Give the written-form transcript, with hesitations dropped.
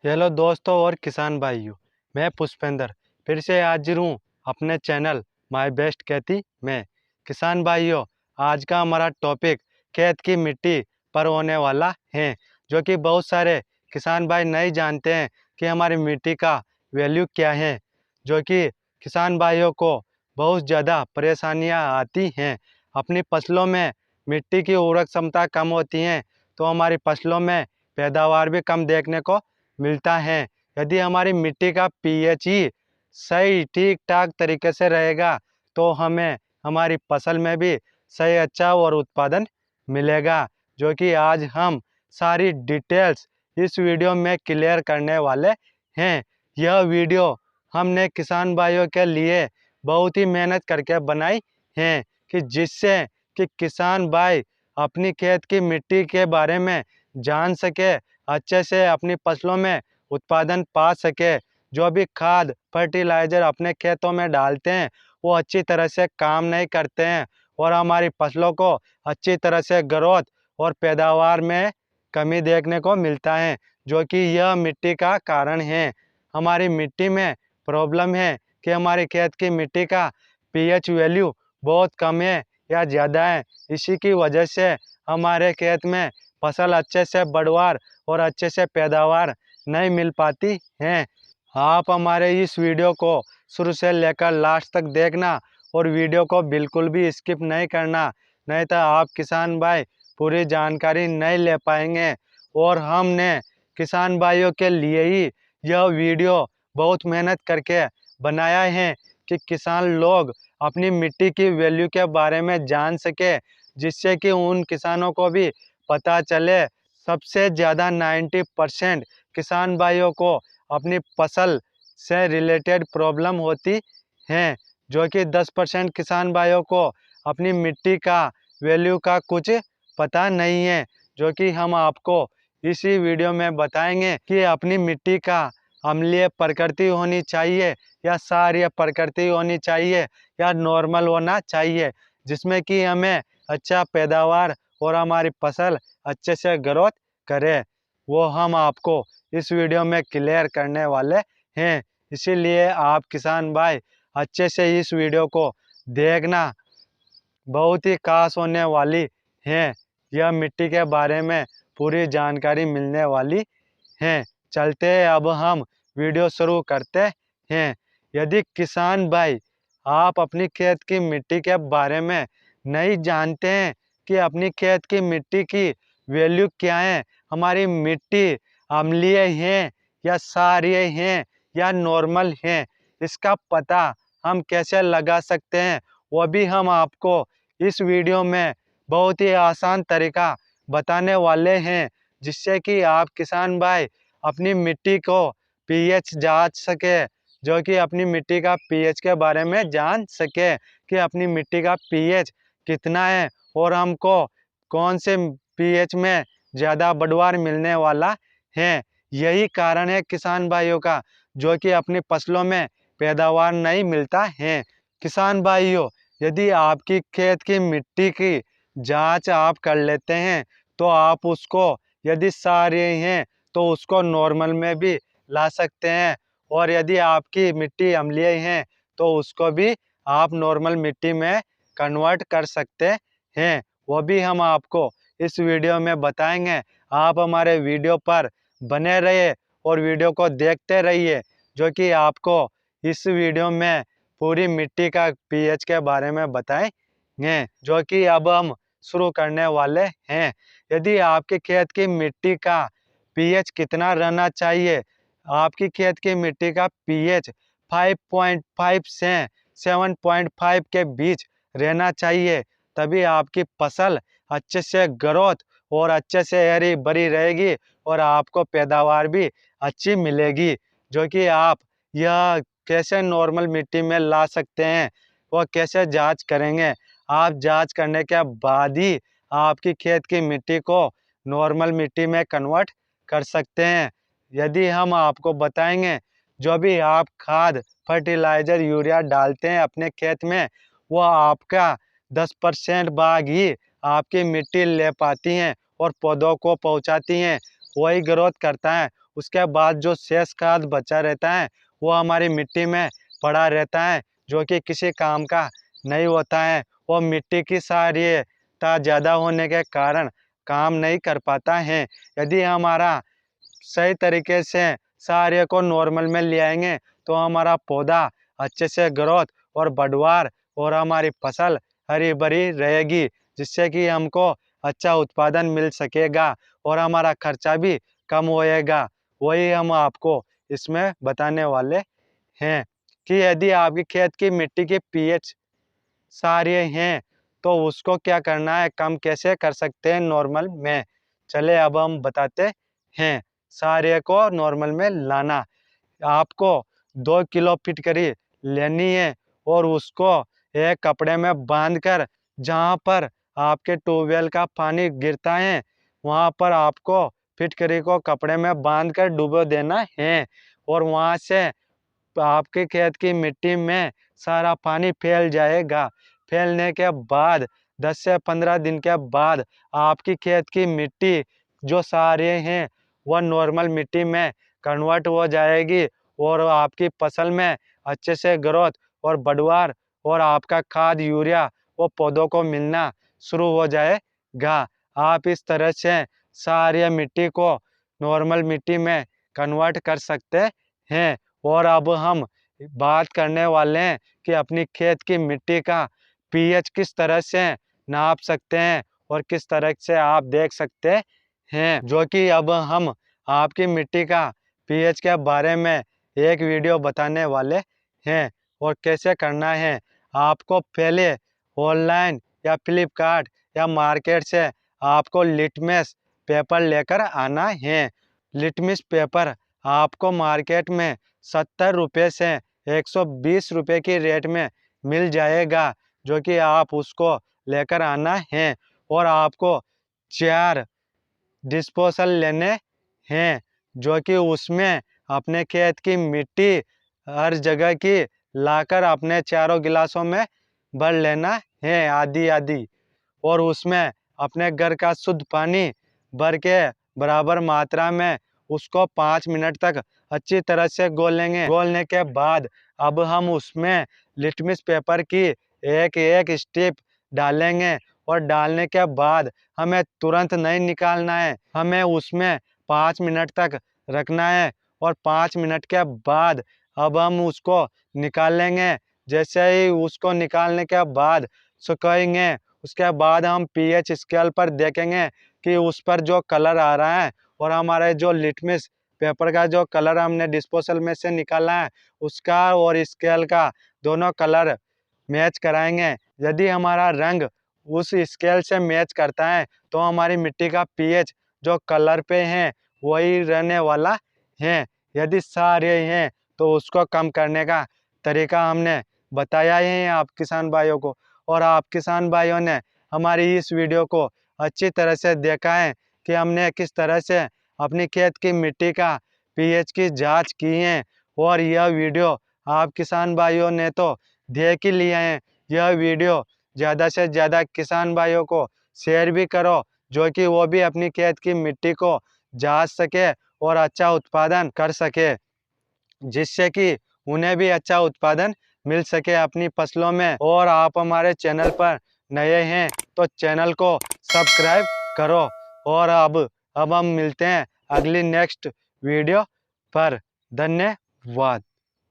Hello दोस्तों और किसान भाइयों, मैं पुष्पेंद्र फिर से हाजिर हूँ अपने चैनल माय बेस्ट खेती में। किसान भाइयों, आज का हमारा टॉपिक खेत की मिट्टी पर होने वाला है, जो कि बहुत सारे किसान भाई नहीं जानते हैं कि हमारी मिट्टी का वैल्यू क्या है। जो कि किसान भाइयों को बहुत ज़्यादा परेशानियाँ आती हैं। अपनी फसलों में मिट्टी की उर्वरक क्षमता कम होती है तो हमारी फसलों में पैदावार भी कम देखने को मिलता है। यदि हमारी मिट्टी का पीएच ही सही ठीक ठाक तरीके से रहेगा तो हमें हमारी फसल में भी सही अच्छा और उत्पादन मिलेगा, जो कि आज हम सारी डिटेल्स इस वीडियो में क्लियर करने वाले हैं। यह वीडियो हमने किसान भाइयों के लिए बहुत ही मेहनत करके बनाई है कि जिससे कि किसान भाई अपनी खेत की मिट्टी के बारे में जान सके, अच्छे से अपनी फसलों में उत्पादन पा सके। जो भी खाद फर्टिलाइजर अपने खेतों में डालते हैं वो अच्छी तरह से काम नहीं करते हैं और हमारी फसलों को अच्छी तरह से ग्रोथ और पैदावार में कमी देखने को मिलता है, जो कि यह मिट्टी का कारण है। हमारी मिट्टी में प्रॉब्लम है कि हमारी खेत की मिट्टी का पीएच वैल्यू बहुत कम है या ज़्यादा है। इसी की वजह से हमारे खेत में फसल अच्छे से बढ़वार और अच्छे से पैदावार नहीं मिल पाती हैं। आप हमारे इस वीडियो को शुरू से लेकर लास्ट तक देखना और वीडियो को बिल्कुल भी स्किप नहीं करना, नहीं तो आप किसान भाई पूरी जानकारी नहीं ले पाएंगे। और हमने किसान भाइयों के लिए ही यह वीडियो बहुत मेहनत करके बनाया है कि किसान लोग अपनी मिट्टी की वैल्यू के बारे में जान सके, जिससे कि उन किसानों को भी पता चले। सबसे ज़्यादा 90% किसान भाइयों को अपनी फसल से रिलेटेड प्रॉब्लम होती हैं, जो कि 10% किसान भाइयों को अपनी मिट्टी का वैल्यू का कुछ पता नहीं है, जो कि हम आपको इसी वीडियो में बताएंगे कि अपनी मिट्टी का अम्लीय प्रकृति होनी चाहिए या क्षारीय प्रकृति होनी चाहिए या नॉर्मल होना चाहिए, जिसमें कि हमें अच्छा पैदावार और हमारी फसल अच्छे से ग्रोथ करे। वो हम आपको इस वीडियो में क्लियर करने वाले हैं। इसीलिए आप किसान भाई अच्छे से इस वीडियो को देखना, बहुत ही खास होने वाली है। यह मिट्टी के बारे में पूरी जानकारी मिलने वाली है। चलते हैं, अब हम वीडियो शुरू करते हैं। यदि किसान भाई आप अपनी खेत की मिट्टी के बारे में नहीं जानते हैं कि अपनी खेत की मिट्टी की वैल्यू क्या है, हमारी मिट्टी अम्लीय है या क्षारीय है या नॉर्मल है, इसका पता हम कैसे लगा सकते हैं, वो भी हम आपको इस वीडियो में बहुत ही आसान तरीका बताने वाले हैं, जिससे कि आप किसान भाई अपनी मिट्टी को पीएच जांच सके, जो कि अपनी मिट्टी का पीएच के बारे में जान सके कि अपनी मिट्टी का पीएच कितना है और हमको कौन से पीएच में ज़्यादा बढ़वार मिलने वाला है। यही कारण है किसान भाइयों का, जो कि अपनी फसलों में पैदावार नहीं मिलता है। किसान भाइयों, यदि आपकी खेत की मिट्टी की जांच आप कर लेते हैं तो आप उसको यदि क्षारीय हैं तो उसको नॉर्मल में भी ला सकते हैं, और यदि आपकी मिट्टी अम्लीय है तो उसको भी आप नॉर्मल मिट्टी में कन्वर्ट कर सकते हैं। वो भी हम आपको इस वीडियो में बताएंगे। आप हमारे वीडियो पर बने रहिए और वीडियो को देखते रहिए, जो कि आपको इस वीडियो में पूरी मिट्टी का पीएच के बारे में बताएंगे, जो कि अब हम शुरू करने वाले हैं। यदि आपके खेत की मिट्टी का पीएच कितना रहना चाहिए, आपकी खेत की मिट्टी का पीएच 5.5 से 7.5 के बीच रहना चाहिए, तभी आपकी फसल अच्छे से ग्रोथ और अच्छे से हरी भरी रहेगी और आपको पैदावार भी अच्छी मिलेगी। जो कि आप यह कैसे नॉर्मल मिट्टी में ला सकते हैं, वह कैसे जांच करेंगे। आप जांच करने के बाद ही आपकी खेत की मिट्टी को नॉर्मल मिट्टी में कन्वर्ट कर सकते हैं। यदि हम आपको बताएंगे, जो भी आप खाद फर्टिलाइजर यूरिया डालते हैं अपने खेत में, वह आपका 10% भाग ही आपकी मिट्टी ले पाती हैं और पौधों को पहुंचाती हैं, वही ग्रोथ करता है। उसके बाद जो शेष खाद बचा रहता है वो हमारी मिट्टी में पड़ा रहता है, जो कि किसी काम का नहीं होता है। वो मिट्टी की क्षारीयता ज़्यादा होने के कारण काम नहीं कर पाता है। यदि हमारा सही तरीके से सारे को नॉर्मल में ले आएंगे तो हमारा पौधा अच्छे से ग्रोथ और बढ़वार और हमारी फसल हरी भरी रहेगी, जिससे कि हमको अच्छा उत्पादन मिल सकेगा और हमारा खर्चा भी कम होएगा। वही हम आपको इसमें बताने वाले हैं कि यदि आपकी खेत की मिट्टी के पीएच सारे हैं तो उसको क्या करना है, कम कैसे कर सकते हैं नॉर्मल में। चले अब हम बताते हैं। सारे को नॉर्मल में लाना, आपको 2 किलो फिटकरी लेनी है और उसको एक कपड़े में बांधकर जहाँ पर आपके ट्यूबवेल का पानी गिरता है वहाँ पर आपको फिटकरी को कपड़े में बांधकर डुबो देना है और वहाँ से आपके खेत की मिट्टी में सारा पानी फैल जाएगा। फैलने के बाद 10 से 15 दिन के बाद आपकी खेत की मिट्टी जो सारे हैं वह नॉर्मल मिट्टी में कन्वर्ट हो जाएगी और आपकी फसल में अच्छे से ग्रोथ और बढ़वार और आपका खाद यूरिया वो पौधों को मिलना शुरू हो जाएगा। आप इस तरह से सारी मिट्टी को नॉर्मल मिट्टी में कन्वर्ट कर सकते हैं। और अब हम बात करने वाले हैं कि अपनी खेत की मिट्टी का पीएच किस तरह से नाप सकते हैं और किस तरह से आप देख सकते हैं, जो कि अब हम आपकी मिट्टी का पीएच के बारे में एक वीडियो बताने वाले हैं और कैसे करना है। आपको पहले ऑनलाइन या फ्लिपकार्ट या मार्केट से आपको लिटमस पेपर लेकर आना है। लिटमस पेपर आपको मार्केट में 70 रुपये से 120 रुपये की रेट में मिल जाएगा, जो कि आप उसको लेकर आना है और आपको 4 डिस्पोजल लेने हैं, जो कि उसमें अपने खेत की मिट्टी हर जगह की लाकर अपने चारों गिलासों में भर लेना है आधी आधी और उसमें अपने घर का शुद्ध पानी भर के बराबर मात्रा में उसको 5 मिनट तक अच्छी तरह से घोलेंगे। घोलने के बाद अब हम उसमें लिटमस पेपर की एक एक स्ट्रिप डालेंगे और डालने के बाद हमें तुरंत नहीं निकालना है, हमें उसमें 5 मिनट तक रखना है और 5 मिनट के बाद अब हम उसको निकालेंगे। जैसे ही उसको निकालने के बाद सुखाएंगे, उसके बाद हम पीएच स्केल पर देखेंगे कि उस पर जो कलर आ रहा है और हमारे जो लिटमस पेपर का जो कलर हमने डिस्पोजल में से निकाला है उसका और स्केल का दोनों कलर मैच कराएंगे। यदि हमारा रंग उस स्केल से मैच करता है तो हमारी मिट्टी का पीएच जो कलर पे है वही रहने वाला है। यदि सारे हैं तो उसको कम करने का तरीका हमने बताया ही है आप किसान भाइयों को, और आप किसान भाइयों ने हमारी इस वीडियो को अच्छी तरह से देखा है कि हमने किस तरह से अपनी खेत की मिट्टी का पीएच की जांच की है। और यह वीडियो आप किसान भाइयों ने तो देख ही लिया है। यह वीडियो ज़्यादा से ज़्यादा किसान भाइयों को शेयर भी करो, जो कि वो भी अपनी खेत की मिट्टी को जांच सके और अच्छा उत्पादन कर सके, जिससे कि उन्हें भी अच्छा उत्पादन मिल सके अपनी फसलों में। और आप हमारे चैनल पर नए हैं तो चैनल को सब्सक्राइब करो। और अब हम मिलते हैं अगली नेक्स्ट वीडियो पर। धन्यवाद।